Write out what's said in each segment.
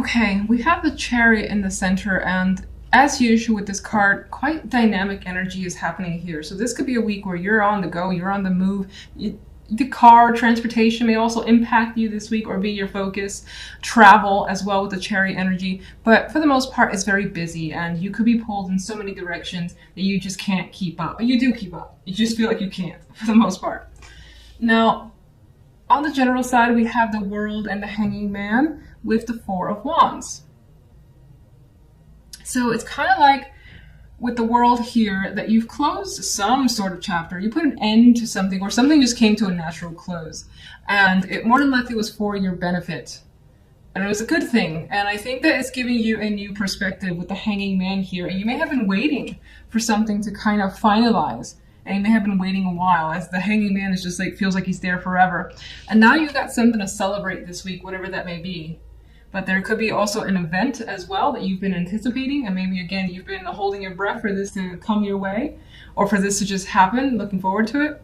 Okay, we have the Chariot in the center, and as usual with this card, quite dynamic energy is happening here. So this could be a week where you're on the go, you're on the move. The car transportation may also impact you this week or be your focus. Travel as well with the Chariot energy. But for the most part, it's very busy, and you could be pulled in so many directions that you just can't keep up. But you do keep up. You just feel like you can't for the most part. Now, on the general side, we have the World and the Hanging Man with the Four of Wands. So it's kind of like with the World here that you've closed some sort of chapter. You put an end to something, or something just came to a natural close. And it more than likely was for your benefit. And it was a good thing. And I think that it's giving you a new perspective with the Hanging Man here. And you may have been waiting for something to kind of finalize. And you may have been waiting a while, as the Hanging Man is just like, feels like he's there forever. And now you've got something to celebrate this week, whatever that may be. But there could be also an event as well that you've been anticipating, and maybe again you've been holding your breath for this to come your way, or for this to just happen, looking forward to it.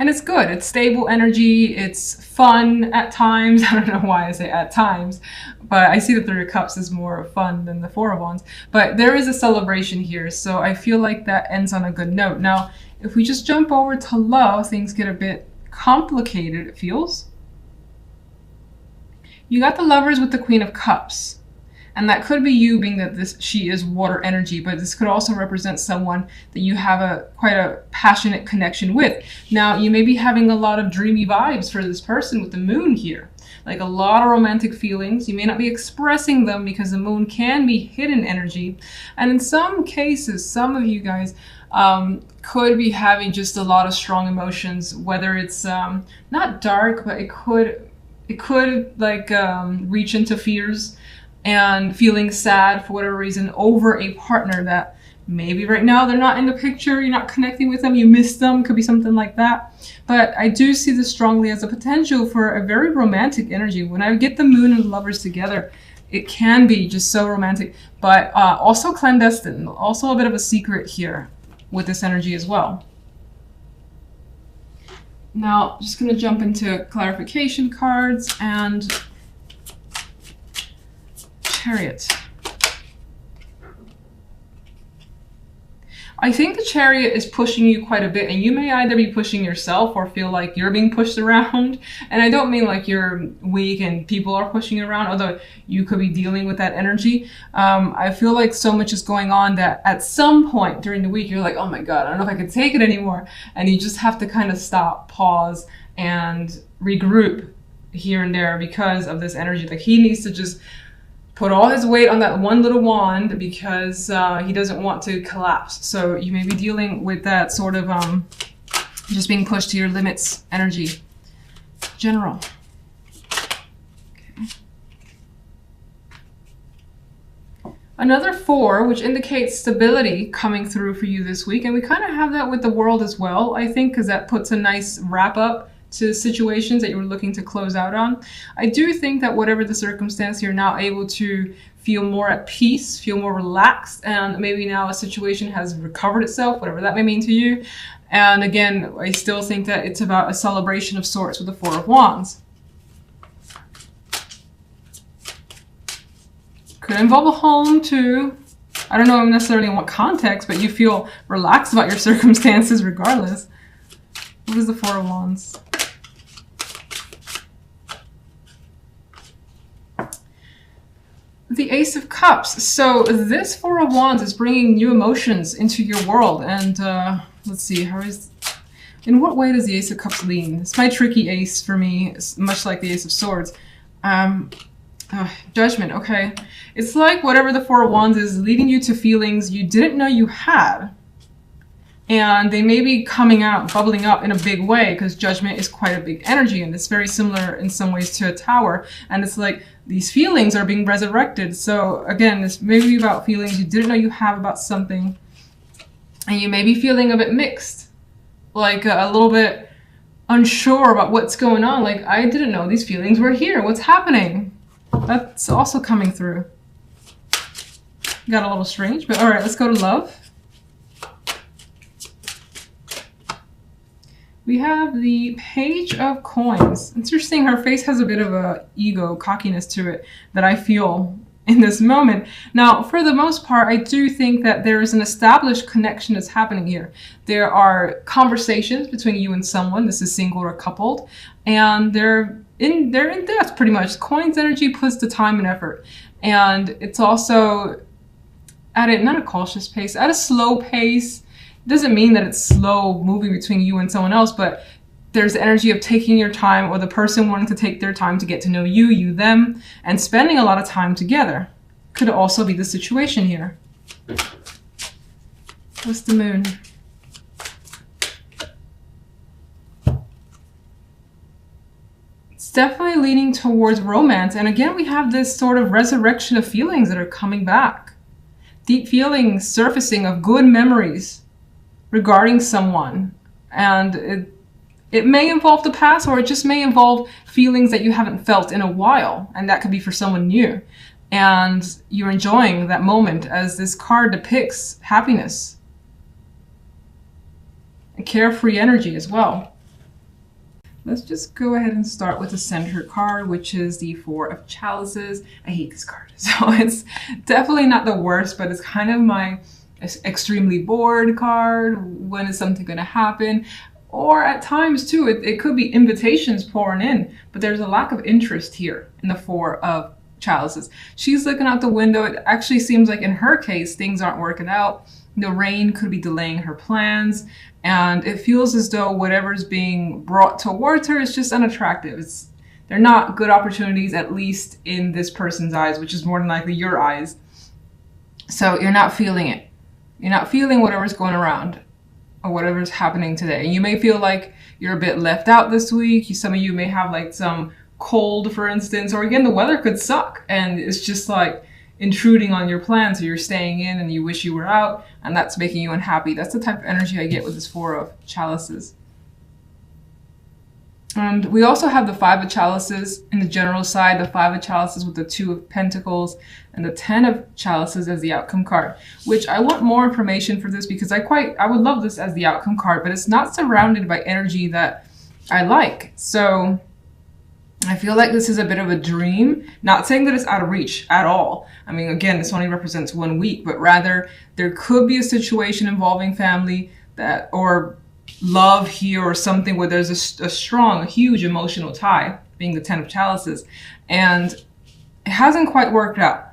And it's good, it's stable energy, it's fun at times. I don't know why I say at times, but I see the Three of Cups is more fun than the Four of Wands. But there is a celebration here, so I feel like that ends on a good note. Now, if we just jump over to love, things get a bit complicated, it feels. You got the Lovers with the Queen of Cups. And that could be you, being that she is water energy, but this could also represent someone that you have quite a passionate connection with. Now, you may be having a lot of dreamy vibes for this person with the Moon here. Like a lot of romantic feelings. You may not be expressing them because the Moon can be hidden energy. And in some cases, some of you guys could be having just a lot of strong emotions, whether it's not dark, but it could like reach into fears and feeling sad for whatever reason over a partner that maybe right now they're not in the picture, you're not connecting with them, you miss them, could be something like that. But I do see this strongly as a potential for a very romantic energy. When I get the Moon and the Lovers together, it can be just so romantic, but also clandestine, also a bit of a secret here with this energy as well. Now, just going to jump into clarification cards and Chariot. I think the Chariot is pushing you quite a bit, and you may either be pushing yourself or feel like you're being pushed around. And I don't mean like you're weak and people are pushing you around, although you could be dealing with that energy. I feel like so much is going on that at some point during the week, you're like, oh my God, I don't know if I can take it anymore. And you just have to kind of stop, pause, and regroup here and there because of this energy. Like he needs to just put all his weight on that one little wand because he doesn't want to collapse. So you may be dealing with that sort of just being pushed to your limits energy. General. Okay. Another 4, which indicates stability coming through for you this week. And we kind of have that with the World as well, I think, because that puts a nice wrap up to situations that you were looking to close out on. I do think that whatever the circumstance, you're now able to feel more at peace, feel more relaxed, and maybe now a situation has recovered itself, whatever that may mean to you. And again, I still think that it's about a celebration of sorts with the Four of Wands. Could involve a home too. I don't know necessarily in what context, but you feel relaxed about your circumstances regardless. What is the Four of Wands? The Ace of Cups. So this Four of Wands is bringing new emotions into your world. And let's see, in what way does the Ace of Cups lean? It's my tricky ace for me, it's much like the Ace of Swords. Judgment, okay. It's like whatever the Four of Wands is leading you to feelings you didn't know you had. And they may be coming out, bubbling up in a big way, because Judgment is quite a big energy, and it's very similar in some ways to a tower. And it's like these feelings are being resurrected. So again, this may be about feelings you didn't know you have about something, and you may be feeling a bit mixed, like a little bit unsure about what's going on. Like, I didn't know these feelings were here. What's happening? That's also coming through. Got a little strange, but all right, let's go to love. We have the Page of Coins. Interesting, her face has a bit of a ego, cockiness to it that I feel in this moment. Now, for the most part, I do think that there is an established connection that's happening here. There are conversations between you and someone. This is single or coupled, and they're in depth pretty much. Coin's energy puts the time and effort, and it's also at a not a cautious pace, at a slow pace. It doesn't mean that it's slow moving between you and someone else, but there's the energy of taking your time, or the person wanting to take their time to get to know you, you them, and spending a lot of time together. Could also be the situation here. What's the moon? It's definitely leaning towards romance. And again, we have this sort of resurrection of feelings that are coming back. Deep feelings surfacing of good memories regarding someone. And it may involve the past, or it just may involve feelings that you haven't felt in a while. And that could be for someone new. And you're enjoying that moment, as this card depicts happiness and carefree energy as well. Let's just go ahead and start with the center card, which is the Four of Chalices. I hate this card. So it's definitely not the worst, but it's kind of my extremely bored card. When is something going to happen? Or at times too, it could be invitations pouring in, but there's a lack of interest here in the Four of Chalices. She's looking out the window. It actually seems like in her case, things aren't working out. The rain could be delaying her plans, and it feels as though whatever's being brought towards her is just unattractive. They're not good opportunities, at least in this person's eyes, which is more than likely your eyes. So you're not feeling it. You're not feeling whatever's going around, or whatever's happening today. And you may feel like you're a bit left out this week. Some of you may have like some cold, for instance, or again, the weather could suck and it's just like intruding on your plans, so you're staying in and you wish you were out, and that's making you unhappy. That's the type of energy I get with this Four of Chalices. And we also have the Five of Chalices in the general side, the Five of Chalices with the Two of Pentacles, and the Ten of Chalices as the outcome card, which I want more information for this because I would love this as the outcome card, but it's not surrounded by energy that I like. So I feel like this is a bit of a dream. Not saying that it's out of reach at all. I mean, again, this only represents 1 week, but rather there could be a situation involving family that, or love here, or something where there's a strong, a huge emotional tie, being the Ten of Chalices, and it hasn't quite worked out.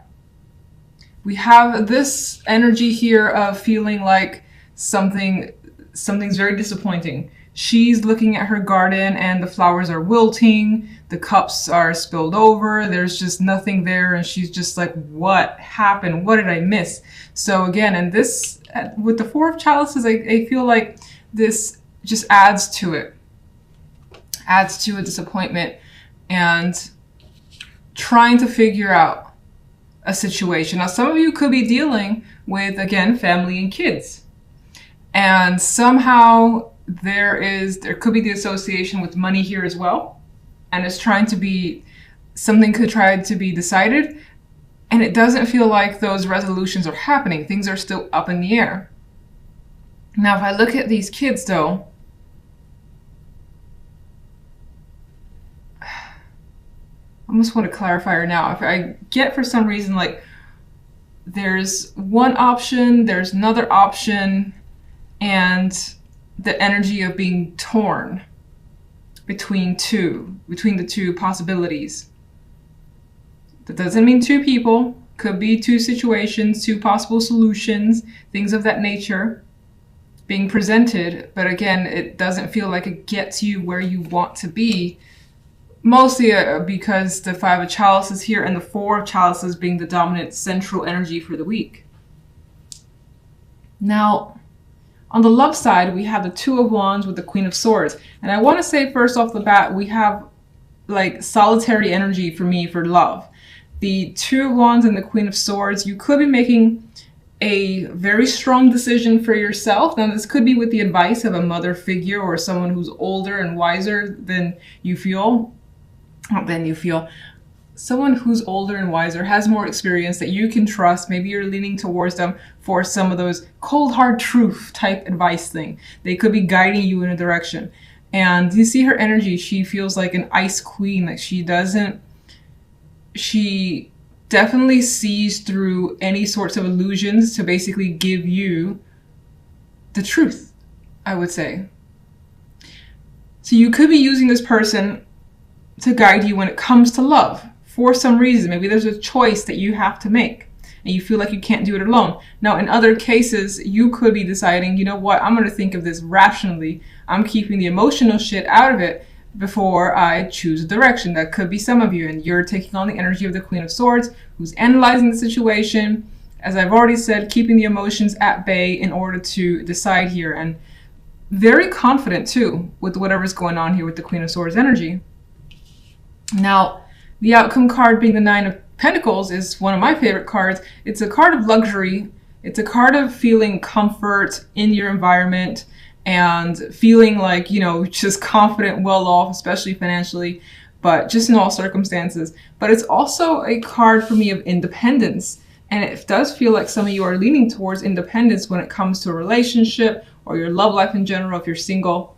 We have this energy here of feeling like something's very disappointing. She's looking at her garden and the flowers are wilting, the cups are spilled over, there's just nothing there, and she's just like, what happened? What did I miss? So again, and this, with the Four of Chalices, I feel like this just adds to it. Adds to a disappointment and trying to figure out a situation. Now, some of you could be dealing with, again, family and kids. And somehow there could be the association with money here as well. And it's trying to be, something could try to be decided. And it doesn't feel like those resolutions are happening. Things are still up in the air. Now, if I look at these kids, though, I almost want to clarify her now. If I get for some reason, like, there's one option, there's another option, and the energy of being torn between the two possibilities. That doesn't mean two people. Could be two situations, two possible solutions, things of that nature being presented, but again, it doesn't feel like it gets you where you want to be, mostly because the Five of Chalices here and the Four of Chalices being the dominant central energy for the week. Now, on the love side, we have the Two of Wands with the Queen of Swords, and I want to say first off the bat, we have like solitary energy for me for love. The Two of Wands and the Queen of Swords, you could be making a very strong decision for yourself. Now, this could be with the advice of a mother figure or someone who's older and wiser than you feel. Not than you feel. Someone who's older and wiser, has more experience that you can trust. Maybe you're leaning towards them for some of those cold hard truth type advice thing. They could be guiding you in a direction. And you see her energy. She feels like an ice queen. Like she definitely sees through any sorts of illusions to basically give you the truth, I would say. So you could be using this person to guide you when it comes to love for some reason. Maybe there's a choice that you have to make and you feel like you can't do it alone. Now, in other cases, you could be deciding, you know what, I'm going to think of this rationally. I'm keeping the emotional shit out of it before I choose a direction. That could be some of you, and you're taking on the energy of the Queen of Swords, who's analyzing the situation, as I've already said, keeping the emotions at bay in order to decide here, and very confident too with whatever's going on here with the Queen of Swords energy. Now, the outcome card being the Nine of Pentacles is one of my favorite cards. It's a card of luxury. It's a card of feeling comfort in your environment and feeling like, you know, just confident, well off, especially financially, but just in all circumstances. But it's also a card for me of independence. And it does feel like some of you are leaning towards independence when it comes to a relationship or your love life in general, if you're single.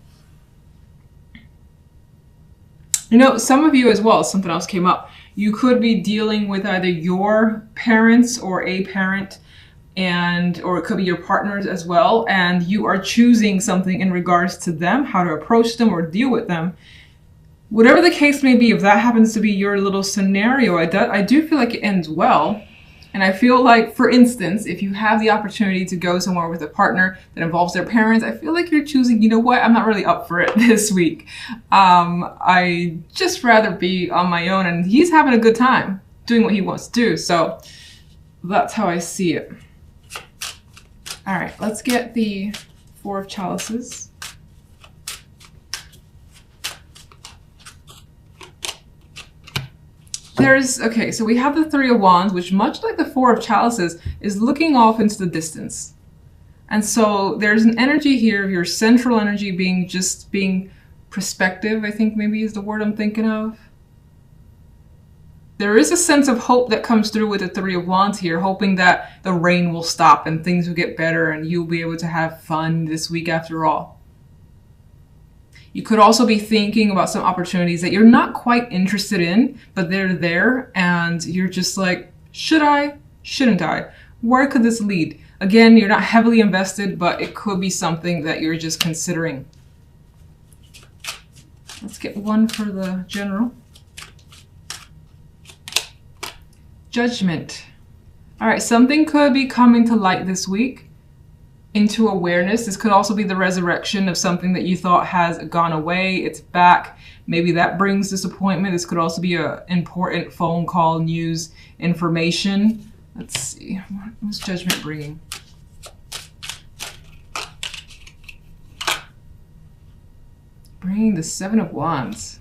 You know, some of you as well, something else came up. You could be dealing with either your parents or a parent, or it could be your partners as well, and you are choosing something in regards to them, how to approach them or deal with them. Whatever the case may be, if that happens to be your little scenario, I do feel like it ends well. And I feel like, for instance, if you have the opportunity to go somewhere with a partner that involves their parents, I feel like you're choosing, you know what, I'm not really up for it this week. I just rather be on my own, and he's having a good time doing what he wants to do. So that's how I see it. All right, let's get the Four of Chalices. Okay, so we have the Three of Wands, which, much like the Four of Chalices, is looking off into the distance. And so there's an energy here of your central energy being perspective, I think maybe is the word I'm thinking of. There is a sense of hope that comes through with the Three of Wands here, hoping that the rain will stop and things will get better and you'll be able to have fun this week after all. You could also be thinking about some opportunities that you're not quite interested in, but they're there and you're just like, should I? Shouldn't I? Where could this lead? Again, you're not heavily invested, but it could be something that you're just considering. Let's get one for the general. Judgment. All right, something could be coming to light this week into awareness. This could also be the resurrection of something that you thought has gone away. It's back. Maybe that brings disappointment. This could also be an important phone call, news, information. Let's see. What's Judgment bringing? Bringing the Seven of Wands.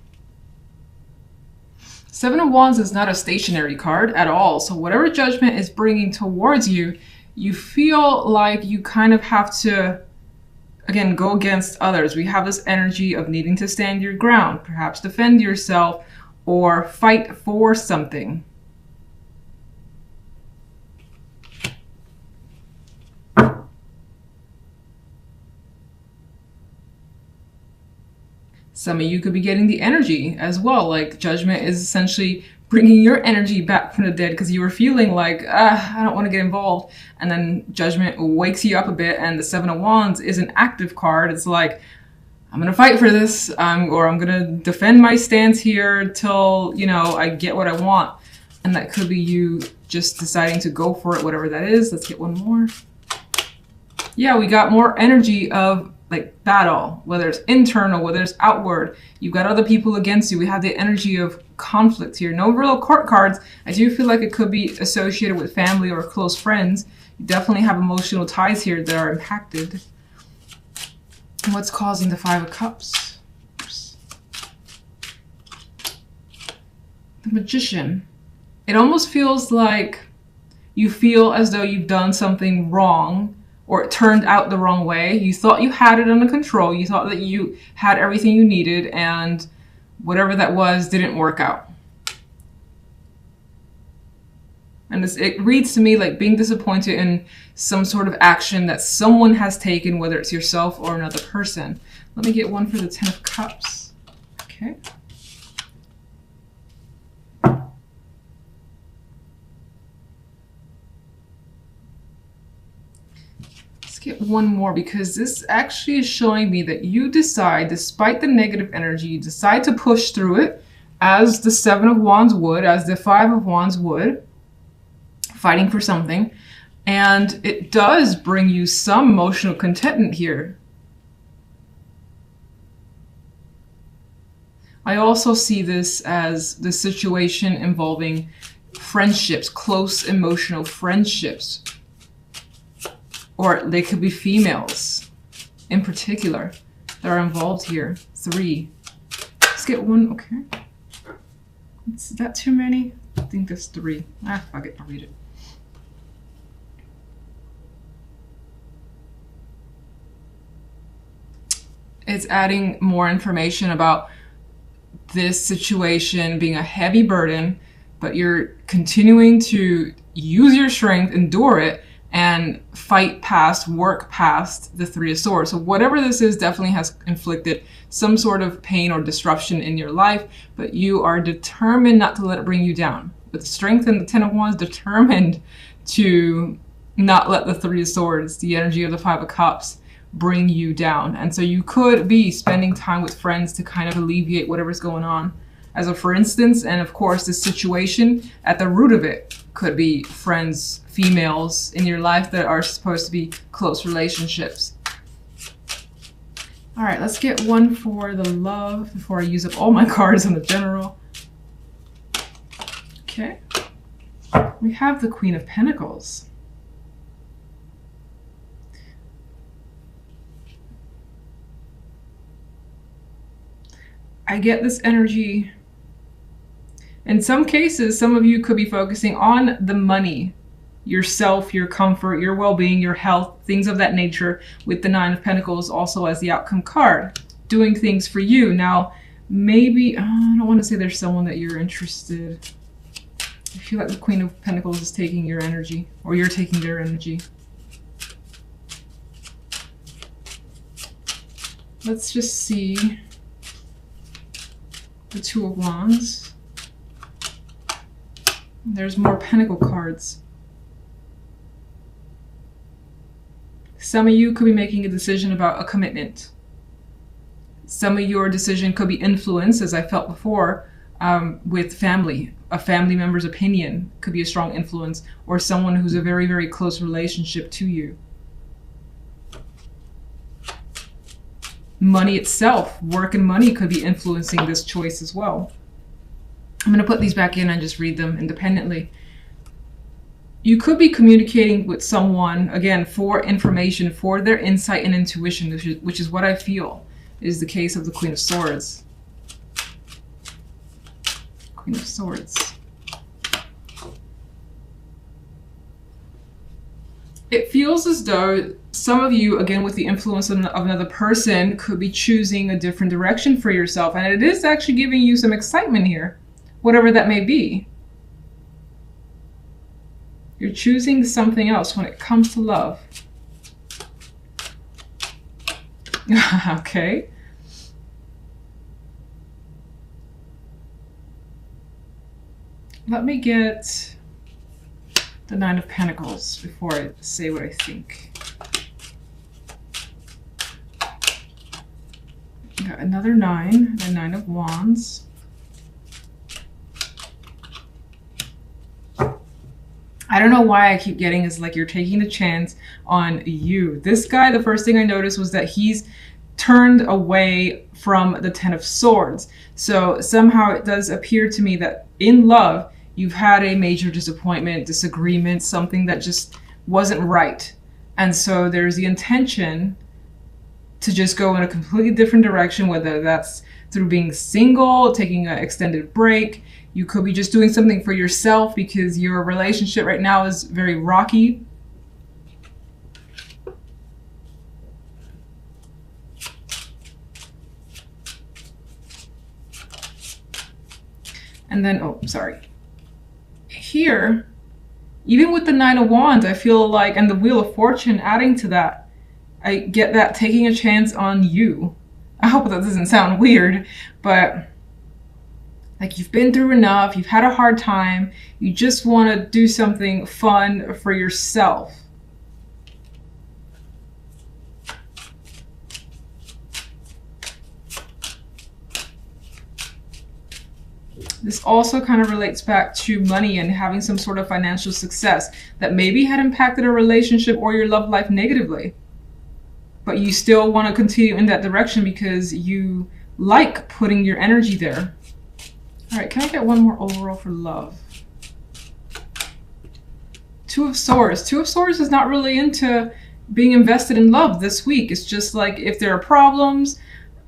Seven of Wands is not a stationary card at all. So whatever Judgment is bringing towards you, you feel like you kind of have to, again, go against others. We have this energy of needing to stand your ground, perhaps defend yourself or fight for something. Some of you could be getting the energy as well, like Judgment is essentially bringing your energy back from the dead because you were feeling like, I don't want to get involved. And then Judgment wakes you up a bit, and the Seven of Wands is an active card. It's like, I'm going to fight for this, or I'm going to defend my stance here till, you know, I get what I want. And that could be you just deciding to go for it, whatever that is. Let's get one more. Yeah, we got more energy of like battle, whether it's internal, whether it's outward. You've got other people against you. We have the energy of conflict here. No real court cards. I do feel like it could be associated with family or close friends. You definitely have emotional ties here that are impacted. What's causing the Five of Cups? Oops. The Magician. It almost feels like you feel as though you've done something wrong, or it turned out the wrong way. You thought you had it under control. You thought that you had everything you needed, and whatever that was didn't work out. And it reads to me like being disappointed in some sort of action that someone has taken, whether it's yourself or another person. Let me get one for the Ten of Cups. Okay. Get one more, because this actually is showing me that you decide, despite the negative energy, you decide to push through it, as the Seven of Wands would, as the Five of Wands would, fighting for something. And it does bring you some emotional contentment here. I also see this as the situation involving friendships, close emotional friendships. Or they could be females in particular that are involved here. 3. Let's get one. Okay. Is that too many? I think that's 3. Ah, fuck it. I'll read it. It's adding more information about this situation being a heavy burden, but you're continuing to use your strength, endure it, and fight past, work past the Three of Swords. So whatever this is definitely has inflicted some sort of pain or disruption in your life, but you are determined not to let it bring you down. With strength and the Ten of Wands, determined to not let the Three of Swords, the energy of the Five of Cups, bring you down. And so you could be spending time with friends to kind of alleviate whatever's going on. As a for instance, and of course this situation, at the root of it could be friends, females in your life that are supposed to be close relationships. All right, let's get one for the love before I use up all my cards in the general. Okay, we have the Queen of Pentacles. I get this energy. In some cases, some of you could be focusing on the money, yourself, your comfort, your well-being, your health, things of that nature, with the Nine of Pentacles also as the outcome card, doing things for you. Now, maybe, I don't want to say there's someone that you're interested. I feel like the Queen of Pentacles is taking your energy, or you're taking their energy. Let's just see the Two of Wands. There's more Pentacle cards. Some of you could be making a decision about a commitment. Some of your decision could be influenced, as I felt before, with family. A family member's opinion could be a strong influence, or someone who's a very, very close relationship to you. Money itself, work and money could be influencing this choice as well. I'm going to put these back in and just read them independently. You could be communicating with someone, again, for information, for their insight and intuition, which is what I feel is the case of the Queen of Swords. Queen of Swords. It feels as though some of you, again, with the influence of another person, could be choosing a different direction for yourself. And it is actually giving you some excitement here, whatever that may be. You're choosing something else when it comes to love. Okay. Let me get the Nine of Pentacles before I say what I think. Got another 9, the Nine of Wands. I don't know why I keep getting is like you're taking the chance on you. This guy, the first thing I noticed was that he's turned away from the Ten of Swords. So somehow it does appear to me that in love, you've had a major disappointment, disagreement, something that just wasn't right. And so there's the intention to just go in a completely different direction, whether that's through being single, taking an extended break. You could be just doing something for yourself because your relationship right now is very rocky. And then, oh, sorry. Here, even with the Nine of Wands, I feel like, and the Wheel of Fortune adding to that, I get that taking a chance on you. I hope that doesn't sound weird, but like you've been through enough, you've had a hard time, you just want to do something fun for yourself. This also kind of relates back to money and having some sort of financial success that maybe had impacted a relationship or your love life negatively. But you still want to continue in that direction because you like putting your energy there. All right, can I get one more overall for love? Two of Swords. Two of Swords is not really into being invested in love this week. It's just like, if there are problems,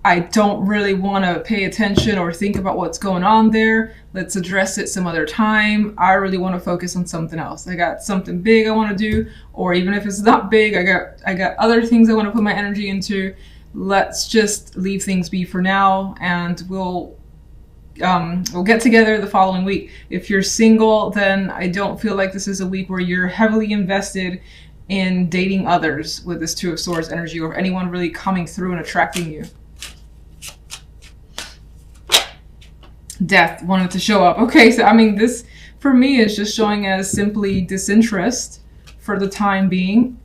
I don't really want to pay attention or think about what's going on there. Let's address it some other time. I really want to focus on something else. I got something big I want to do, or even if it's not big, I got other things I want to put my energy into. Let's just leave things be for now, and we'll get together the following week. If you're single, then I don't feel like this is a week where you're heavily invested in dating others with this Two of Swords energy, or anyone really coming through and attracting you. Death wanted to show up. Okay, so I mean, this for me is just showing as simply disinterest for the time being,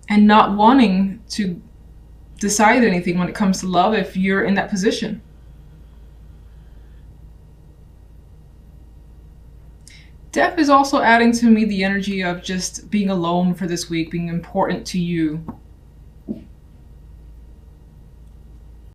and not wanting to decide anything when it comes to love if you're in that position. Death is also adding to me the energy of just being alone for this week, being important to you.